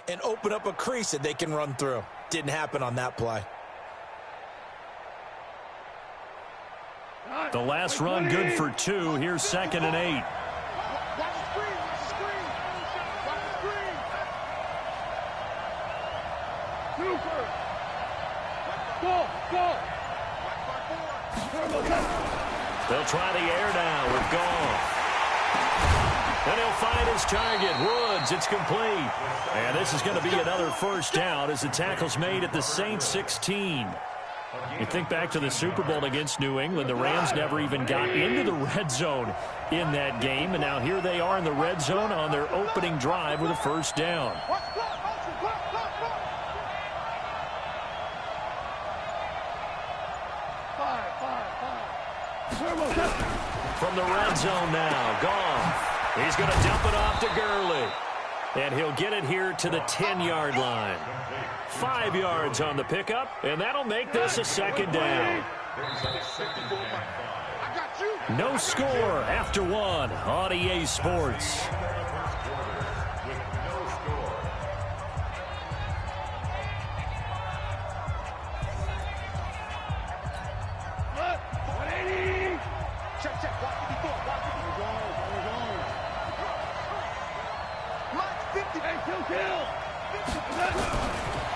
And open up a crease that they can run through. Didn't happen on that play. The last run good for 2. Here's 2nd and 8. They'll try the air now with Goff. And he'll find his target. Woods, it's complete. And this is going to be another first down as the tackle's made at the Saints 16. You think back to the Super Bowl against New England. The Rams never even got into the red zone in that game. And now here they are in the red zone on their opening drive with a first down. From the red zone now, Goff. He's going to dump it off to Gurley. And he'll get it here to the 10-yard line. 5 yards on the pickup, and that'll make this a second down. No score after 1 on EA Sports.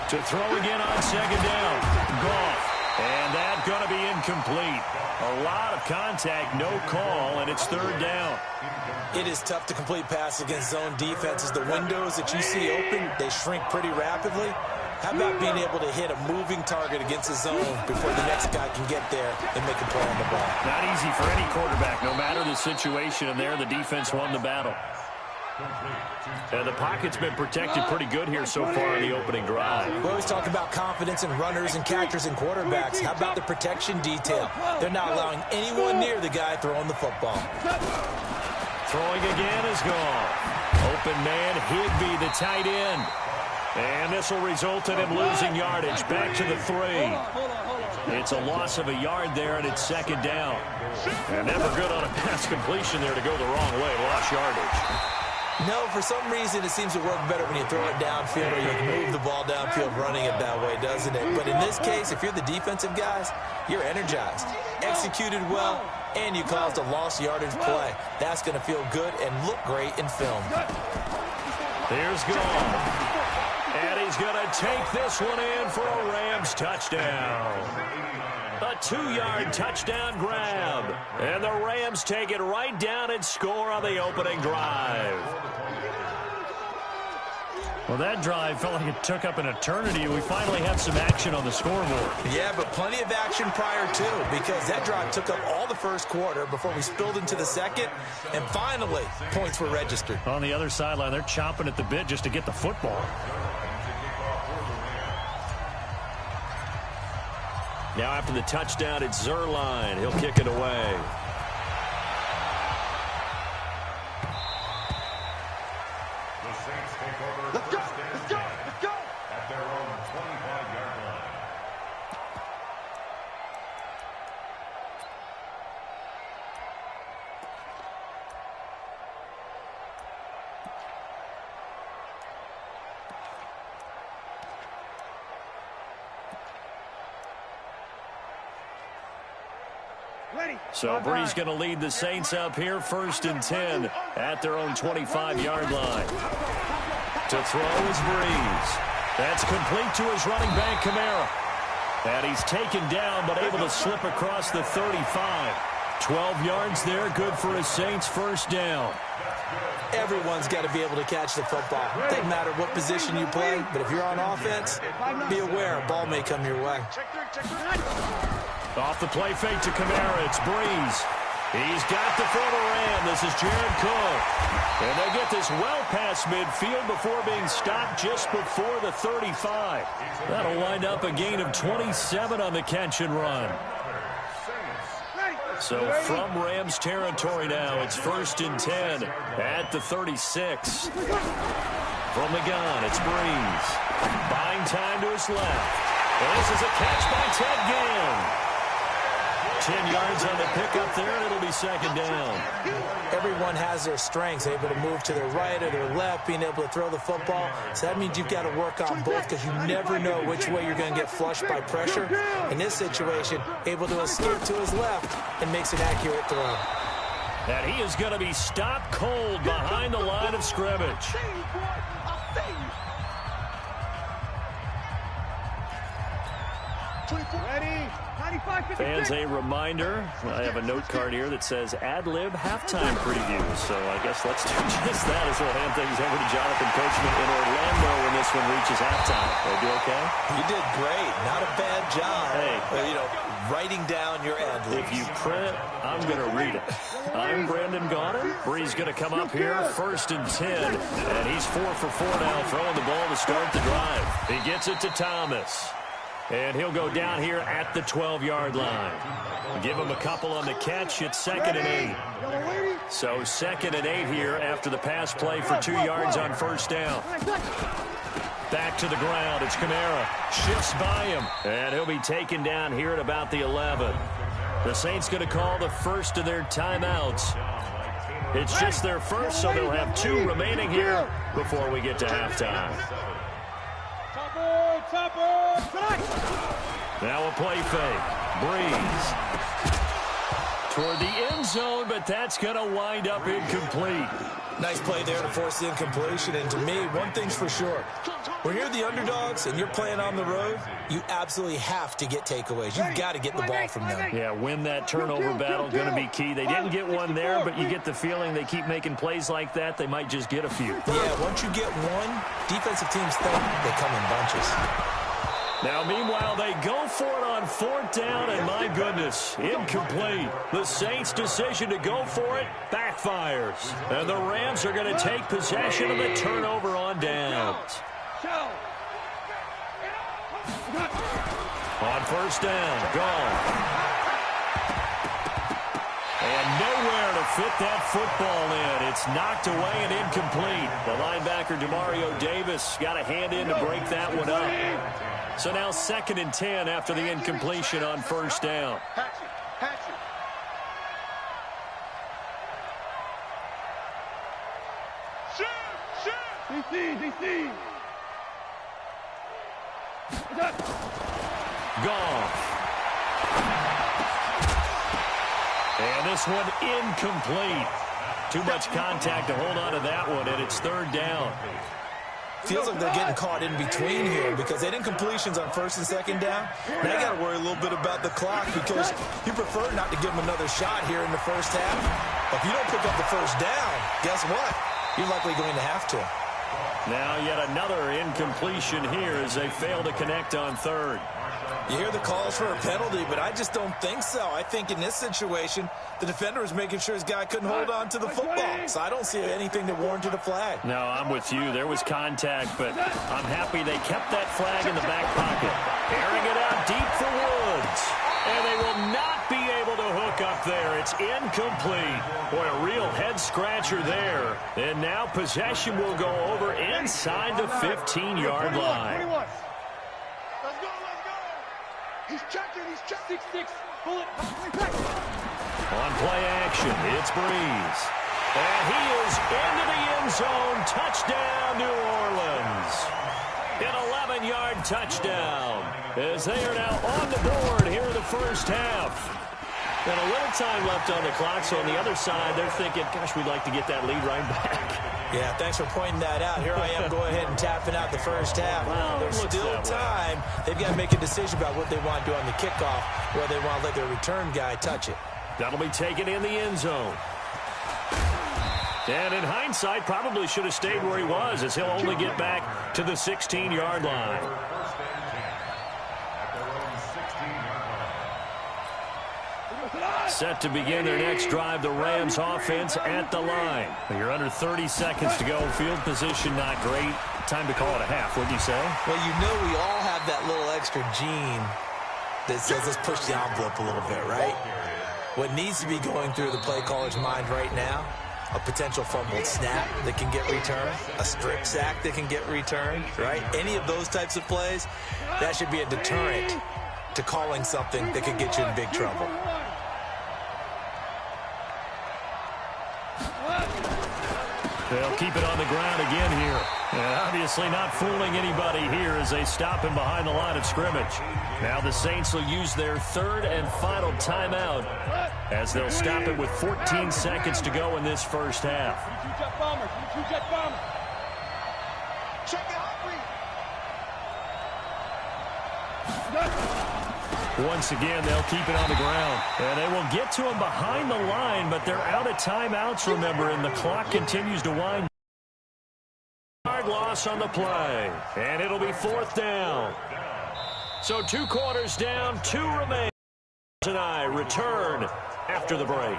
To throw again on second down. Goff. And that's going to be incomplete. A lot of contact, no call, and it's third down. It is tough to complete passes against zone defenses. The windows that you see open, they shrink pretty rapidly. How about being able to hit a moving target against the zone before the next guy can get there and make a play on the ball? Not easy for any quarterback, no matter the situation, and there the defense won the battle. And the pocket's been protected pretty good here so far in the opening drive. We always talk about confidence in runners and catchers and quarterbacks. How about the protection detail? They're not allowing anyone near the guy throwing the football. Throwing again is gone. Open man, Higbee, the tight end. And this will result in him losing yardage. Back to the 3. It's a loss of a yard there, and it's second down. And never good on a pass completion there to go the wrong way. Lost yardage. No, for some reason it seems to work better when you throw it downfield or you can move the ball downfield running it that way, doesn't it? But in this case, if you're the defensive guys, you're energized, executed well, and you caused a lost yardage play. That's going to feel good and look great in film. Here's Goff. And he's going to take this one in for a Rams touchdown. A 2-yard touchdown grab. And the Rams take it right down and score on the opening drive. Well, that drive felt like it took up an eternity, and we finally had some action on the scoreboard. Yeah, but plenty of action prior to, because that drive took up all the first quarter before we spilled into the second, and finally, points were registered. On the other sideline, they're chomping at the bit just to get the football. Now after the touchdown, it's Zerline. He'll kick it away. The Saints take over. Let's go! Let's go! Let's go! At their own 25-yard line. So Brees going to lead the Saints up here, 1st and 10 at their own 25-yard line. To throw is Brees. That's complete to his running back, Kamara. And he's taken down, but able to slip across the 35. 12 yards there, good for a Saints first down. Everyone's got to be able to catch the football. Doesn't matter what position you play, but if you're on offense, be aware a ball may come your way. Off the play fake to Kamara, it's Brees. He's got the throw to Ram. This is Jared Cook. And they get this well past midfield before being stopped just before the 35. That'll wind up a gain of 27 on the catch and run. So from Rams territory now, it's 1st and 10 at the 36. From the gun, it's Brees. Buying time to his left. And this is a catch by Ted Ginn. 10 yards on the pickup there, and it'll be second down. Everyone has their strengths, able to move to their right or their left, being able to throw the football. So that means you've got to work on both because you never know which way you're going to get flushed by pressure. In this situation, able to escape to his left and makes an accurate throw. And he is going to be stopped cold behind the line of scrimmage. Ready? Fans, a reminder, I have a note card here that says ad-lib halftime preview. So I guess let's do just that as we'll hand things over to Jonathan Coachman in Orlando when this one reaches halftime. Did I do okay? You did great. Not a bad job. Hey. Writing down your ad-libs. If you print, I'm going to read it. I'm Brandon Gaudin. Bree's going to come up here, 1st and 10. And he's 4 for 4 now, throwing the ball to start the drive. He gets it to Thomas. And he'll go down here at the 12-yard line. Give him a couple on the catch. It's 2nd and 8. So 2nd and 8 here after the pass play for 2 yards on 1st down. Back to the ground. It's Kamara. Shifts by him. And he'll be taken down here at about the 11. The Saints going to call the first of their timeouts. It's just their first, so they'll have 2 remaining here before we get to halftime. Now a play fake. Breeze toward the end zone, but that's going to wind up incomplete. Nice play there to force the incompletion. And to me, one thing's for sure. When you're the underdogs and you're playing on the road, you absolutely have to get takeaways. You've got to get the ball from them. Yeah, win that turnover battle, going to be key. They didn't get one there, but you get the feeling they keep making plays like that, they might just get a few. Yeah, once you get one, defensive teams think they come in bunches. Now, meanwhile, they go for it on 4th down, and my goodness, incomplete. The Saints' decision to go for it backfires. And the Rams are going to take possession of the turnover on downs. On 1st down, gone. And nowhere to fit that football in. It's knocked away and incomplete. The linebacker, Demario Davis, got a hand in to break that one up. So now 2nd and 10 after the incompletion on 1st down. Gone. And this one incomplete. Too much contact to hold on to that one, and it's 3rd down. Feels like they're getting caught in between here because they did incompletions on 1st and 2nd down. Now you got to worry a little bit about the clock because you prefer not to give them another shot here in the 1st half. If you don't pick up the 1st down, guess what? You're likely going to have to. Now yet another incompletion here as they fail to connect on 3rd. You hear the calls for a penalty, but I just don't think so. I think in this situation, the defender was making sure his guy couldn't hold on to the football. So I don't see anything that warranted a flag. No, I'm with you. There was contact, but I'm happy they kept that flag in the back pocket. Airing it out deep for Woods. And they will not be able to hook up there. It's incomplete. Boy, a real head-scratcher there. And now possession will go over inside the 15-yard line. He's checking. 6-6. Bullet. On play action, it's Breeze. And he is into the end zone. Touchdown, New Orleans. An 11-yard touchdown as they are now on the board here in the 1st half. And a little time left on the clock, so on the other side, they're thinking, gosh, we'd like to get that lead right back. Yeah, thanks for pointing that out. Here I am going ahead and tapping out the 1st half. Well, there's still time. They've got to make a decision about what they want to do on the kickoff, where they want to let their return guy touch it. That'll be taken in the end zone. And in hindsight, probably should have stayed where he was, as he'll only get back to the 16-yard line. Set to begin their next drive, the Rams offense at the line. You're under 30 seconds to go. Field position not great. Time to call it a half, wouldn't you say? Well, you know we all have that little extra gene that says let's push the envelope a little bit, right? What needs to be going through the play caller's mind right now, a potential fumbled snap that can get returned, a strip sack that can get returned, right? Any of those types of plays, that should be a deterrent to calling something that could get you in big trouble. They'll keep it on the ground again here. And obviously not fooling anybody here as they stop him behind the line of scrimmage. Now the Saints will use their third and final timeout as they'll stop it with 14 seconds to go in this first half. Once again, they'll keep it on the ground. And they will get to him behind the line, but they're out of timeouts, remember, and the clock continues to wind. Yard loss on the play, and it'll be fourth down. So 2 quarters down, 2 remain. Tonight, return after the break.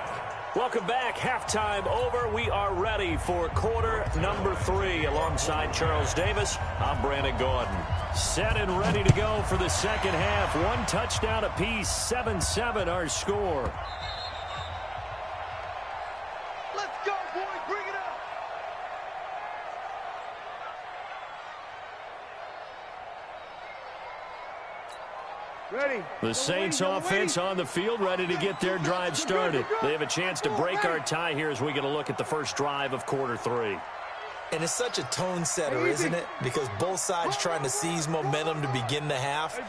Welcome back. Halftime over. We are ready for quarter number 3. Alongside Charles Davis, I'm Brandon Gordon. Set and ready to go for the second half. 1 touchdown apiece, 7-7 our score. Let's go, boys. Bring it up. Ready. The Saints offense on the field, ready to get their drive started. They have a chance to break our tie here as we get a look at the first drive of quarter 3. And it's such a tone setter, isn't it? Because both sides trying to seize momentum to begin the half.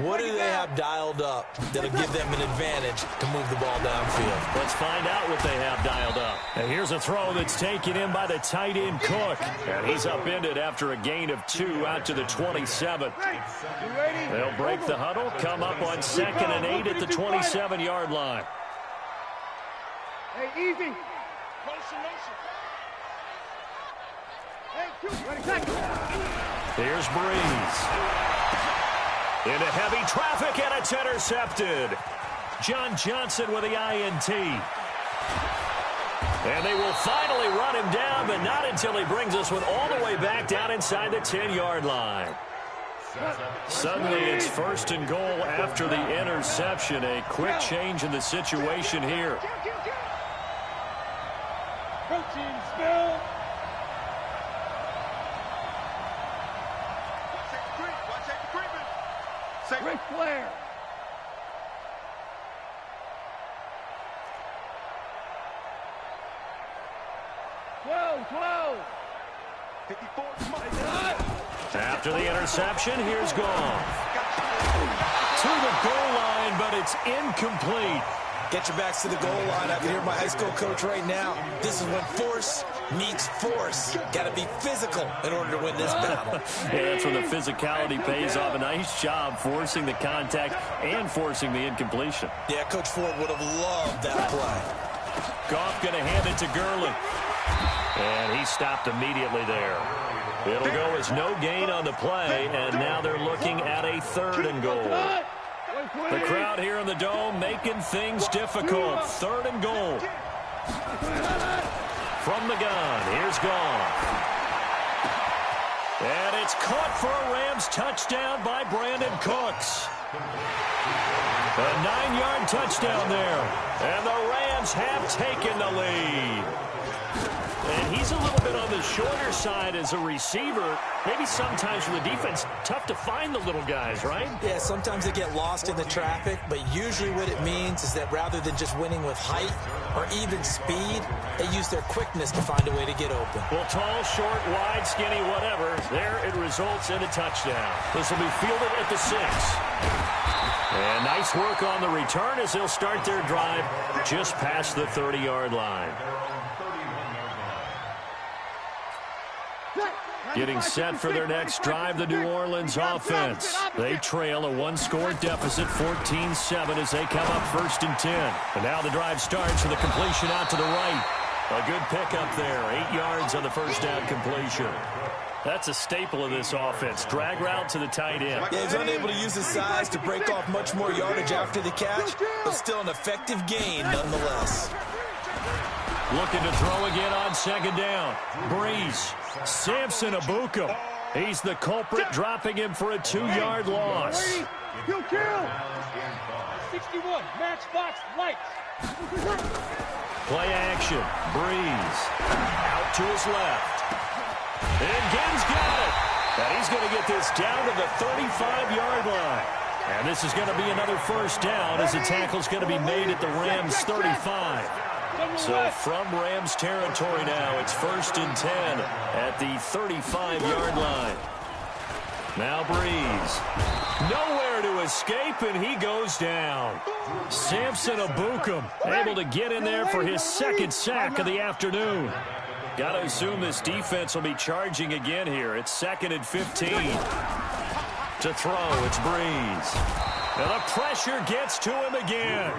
What do they have dialed up that'll give them an advantage to move the ball downfield? Let's find out what they have dialed up. And here's a throw that's taken in by the tight end Cook. And he's upended after a gain of 2 out to the 27. They'll break the huddle, come up on 2nd and 8 at the 27-yard line. Hey, easy. Motion. Here's Breeze. Into heavy traffic, and it's intercepted. John Johnson with the INT. And they will finally run him down, but not until he brings us one all the way back down inside the 10-yard line. Suddenly it's 1st and goal after the interception. A quick change in the situation here. Protein spill. Ric Flair. Whoa. 54. After the interception, here's Goff. To the goal line, but it's incomplete. Get your backs to the goal line. I can hear my high school coach right now. This is when force meets force. Got to be physical in order to win this battle. Yeah, that's when the physicality pays off. A nice job forcing the contact and forcing the incompletion. Yeah, Coach Ford would have loved that play. Goff going to hand it to Gurley. And he stopped immediately there. It'll go as no gain on the play, and now they're looking at a 3rd and goal. The crowd here in the Dome making things difficult. 3rd and goal. From the gun, here's Goff. And it's caught for a Rams touchdown by Brandon Cooks. A 9-yard touchdown there. And the Rams have taken the lead. And he's a little bit on the shorter side as a receiver. Maybe sometimes for the defense, tough to find the little guys, right? Yeah, sometimes they get lost in the traffic, but usually what it means is that rather than just winning with height or even speed, they use their quickness to find a way to get open. Well, tall, short, wide, skinny, whatever, there it results in a touchdown. This will be fielded at the 6. And nice work on the return as they'll start their drive just past the 30-yard line. Getting set for their next drive, the New Orleans offense. They trail a 1-score deficit, 14-7, as they come up 1st and 10. And now the drive starts with a completion out to the right. A good pickup there, 8 yards on the first down completion. That's a staple of this offense. Drag route to the tight end. Yeah, he's unable to use his size to break off much more yardage after the catch, but still an effective gain nonetheless. Looking to throw again on 2nd down. Breeze. Samson Abuka. He's the culprit, dropping him for a 2-yard loss. Kill. 61. Matchbox lights. Play action. Breeze. Out to his left. And Gibbs got it. And he's going to get this down to the 35-yard line. And this is going to be another first down as the tackle's going to be made at the Rams' 35. So from Rams territory now, it's 1st and 10 at the 35-yard line. Now Breeze. Nowhere to escape, and he goes down. Samson Abukum able to get in there for his second sack of the afternoon. Got to assume this defense will be charging again here. It's 2nd and 15. To throw, it's Breeze. And the pressure gets to him again.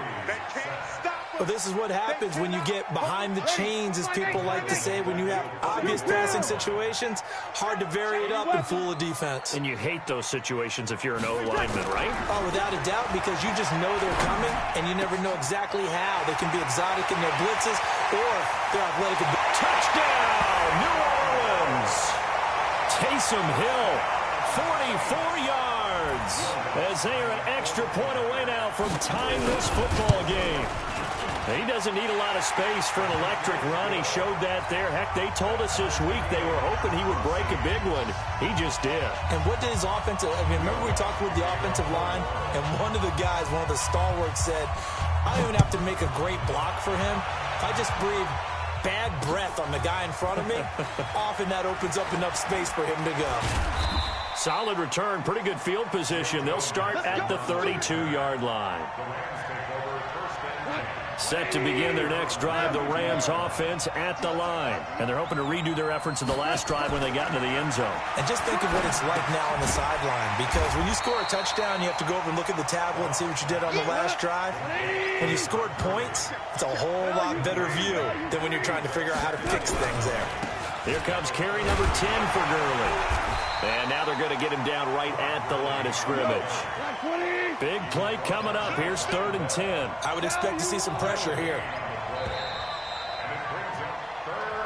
Well, this is what happens when you get behind the chains, as people like to say. When you have obvious passing situations, hard to vary it up and fool a defense. And you hate those situations if you're an O-lineman, right? Oh, without a doubt, because you just know they're coming, and you never know exactly how. They can be exotic in their blitzes, or they're athletic. Touchdown, New Orleans! Taysom Hill, 44 yards, as they are an extra point away now from tying this football game. He doesn't need a lot of space for an electric run. He showed that there. Heck, they told us this week they were hoping he would break a big one. He just did. And what did his offensive... I mean, remember we talked with the offensive line, and one of the guys, one of the stalwarts said, I don't even have to make a great block for him. If I just breathe bad breath on the guy in front of me, often that opens up enough space for him to go. Solid return, pretty good field position. They'll start at the 32-yard line. Set to begin their next drive, the Rams offense at the line. And they're hoping to redo their efforts in the last drive when they got into the end zone. And just think of what it's like now on the sideline, because when you score a touchdown, you have to go over and look at the tablet and see what you did on the last drive. When you scored points, it's a whole lot better view than when you're trying to figure out how to fix things there. Here comes carry number 10 for Gurley. And now they're going to get him down right at the line of scrimmage. Big play coming up. Here's 3rd and 10. I would expect to see some pressure here.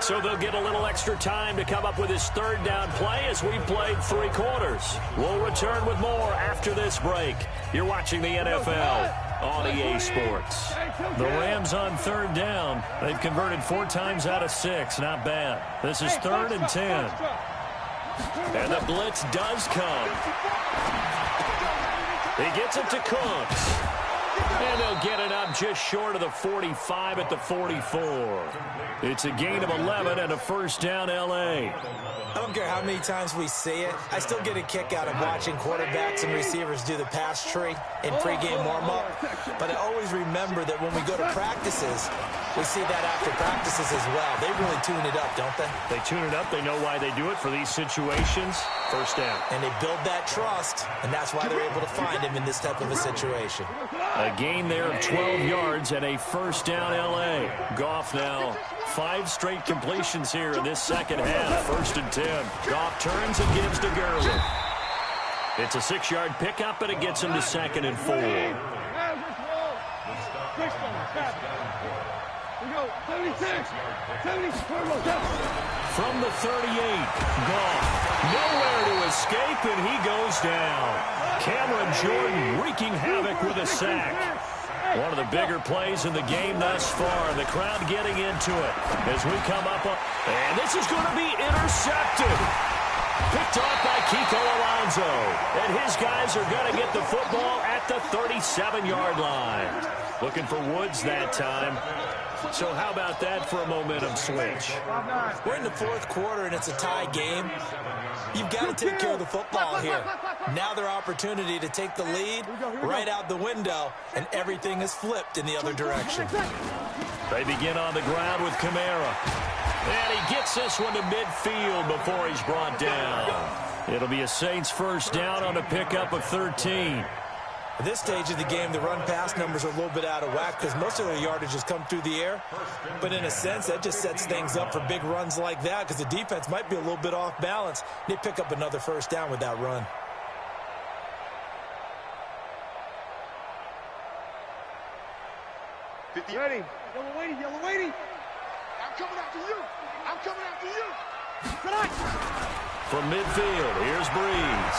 So they'll get a little extra time to come up with his 3rd down play as we've played 3 quarters. We'll return with more after this break. You're watching the NFL on EA Sports. The Rams on 3rd down. They've converted 4 times out of 6. Not bad. This is 3rd and 10. And the blitz does come. He gets it to Cooks. And they'll get it up just short of the 45 at the 44. It's a gain of 11 and a 1st down, L.A. I don't care how many times we see it. I still get a kick out of watching quarterbacks and receivers do the pass tree in pregame warm-up. But I always remember that when we go to practices, we see that after practices as well. They really tune it up, don't they? They tune it up. They know why they do it for these situations. 1st down. And they build that trust, and that's why they're able to find him in this type of a situation. A gain there of 12 yards and a 1st down, L.A. Goff now 5 straight completions here in this second half. 1st and 10. Goff turns and gives to Gurley. It's a 6-yard pickup, and it gets him to 2nd and 4. From the 38, Goff. Nowhere to escape, and he goes down. Cameron Jordan wreaking havoc with a sack. One of the bigger plays in the game thus far, and the crowd getting into it as we come up. And this is going to be intercepted. Picked off by Kiko Alonso. And his guys are going to get the football at the 37-yard line. Looking for Woods that time. So how about that for a momentum switch? We're in the 4th quarter, and it's a tie game. You've got to take care of the football here. Now their opportunity to take the lead right out the window, and everything is flipped in the other direction. They begin on the ground with Kamara. And he gets this one to midfield before he's brought down. It'll be a Saints 1st down on a pickup of 13. At this stage of the game, the run-pass numbers are a little bit out of whack because most of their yardage has come through the air. But in a sense, that just sets things up for big runs like that because the defense might be a little bit off balance. They pick up another 1st down with that run. Ready. Yellow lady, yellow lady. I'm coming after you. I'm coming after you. Tonight. From midfield, here's Breeze.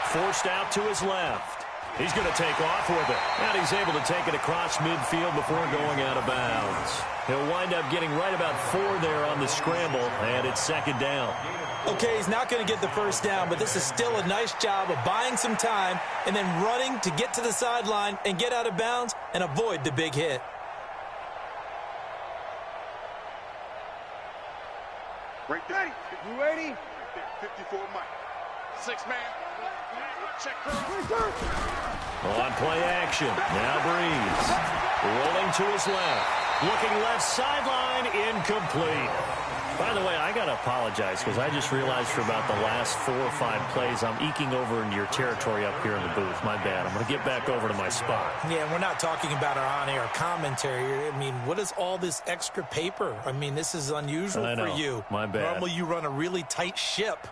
Forced out to his left. He's going to take off with it. And he's able to take it across midfield before going out of bounds. He'll wind up getting right about 4 there on the scramble, and it's 2nd down. Okay, he's not going to get the 1st down, but this is still a nice job of buying some time and then running to get to the sideline and get out of bounds and avoid the big hit. Right there. You ready? 54 Mike. 6-man. Check her. On play action. Now Breeze. Rolling to his left. Looking left sideline. Incomplete. By the way, I got to apologize because I just realized for about the last 4 or 5 plays I'm eking over into your territory up here in the booth. My bad. I'm going to get back over to my spot. Yeah, we're not talking about our on-air commentary. I mean, what is all this extra paper? I mean, this is unusual for you. My bad. Normally you run a really tight ship.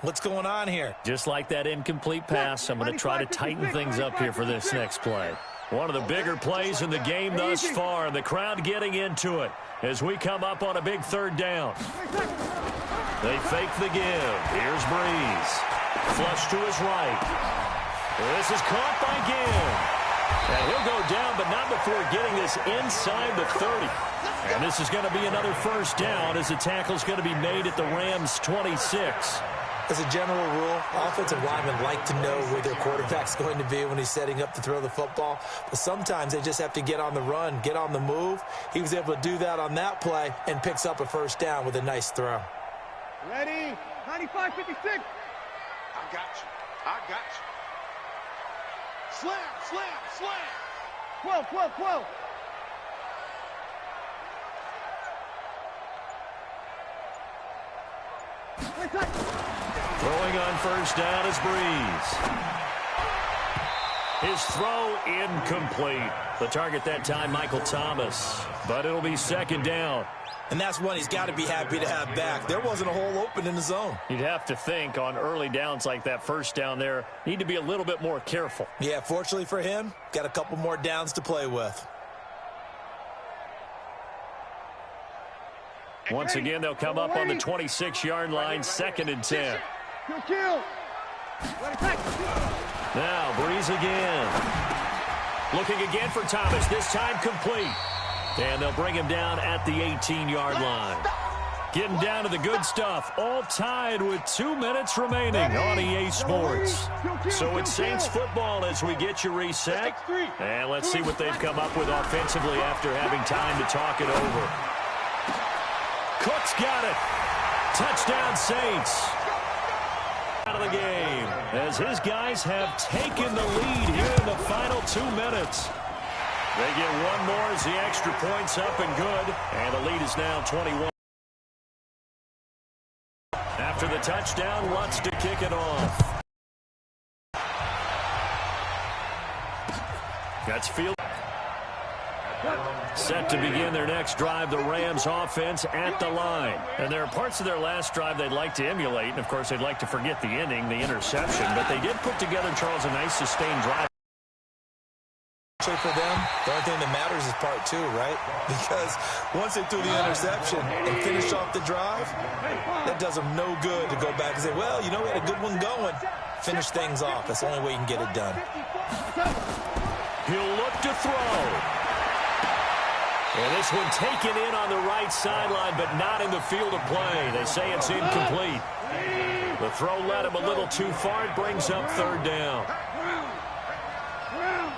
What's going on here? Just like that incomplete pass, I'm going to try to tighten things up here for this next play. One of the bigger plays in the game thus far, and the crowd getting into it as we come up on a big 3rd down. They fake the give. Here's Breeze. Flush to his right. This is caught by Gibb. And he'll go down, but not before getting this inside the 30. And this is going to be another 1st down as the tackle's going to be made at the Rams' 26. As a general rule, offensive linemen like to know where their quarterback's going to be when he's setting up to throw the football. But sometimes they just have to get on the run, get on the move. He was able to do that on that play and picks up a 1st down with a nice throw. Ready? 95-56. I got you. I got you. Slam, slam, slam. 12. Throwing on 1st down is Breeze. His throw incomplete. The target that time, Michael Thomas. But it'll be 2nd down. And that's one he's got to be happy to have back. There wasn't a hole open in the zone. You'd have to think on early downs like that 1st down there, need to be a little bit more careful. Yeah, fortunately for him, got a couple more downs to play with. Once again, they'll come up on the 26-yard line, 2nd and 10. Kill. Now, Breeze again. Looking again for Thomas, this time complete. And they'll bring him down at the 18-yard line. Getting down to the good stuff, all tied with 2 minutes remaining on EA Sports. So it's Saints football as we get you reset. And let's see what they've come up with offensively after having time to talk it over. Cook's got it. Touchdown, Saints. Out of the game as his guys have taken the lead here in the final 2 minutes. They get one more as the extra point's up and good. And the lead is now 21. After the touchdown, Lutz to kick it off. That's field. Set to begin their next drive, the Rams offense at the line. And there are parts of their last drive they'd like to emulate. And, of course, they'd like to forget the ending, the interception. But they did put together, Charles, a nice sustained drive. For them, the only thing that matters is part 2, right? Because once they threw the interception and finished off the drive, that does them no good to go back and say, well, you know, we had a good one going. Finish things off. That's the only way you can get it done. He'll look to throw. And this one taken in on the right sideline, but not in the field of play. They say it's incomplete. The throw led him a little too far. It brings up 3rd down.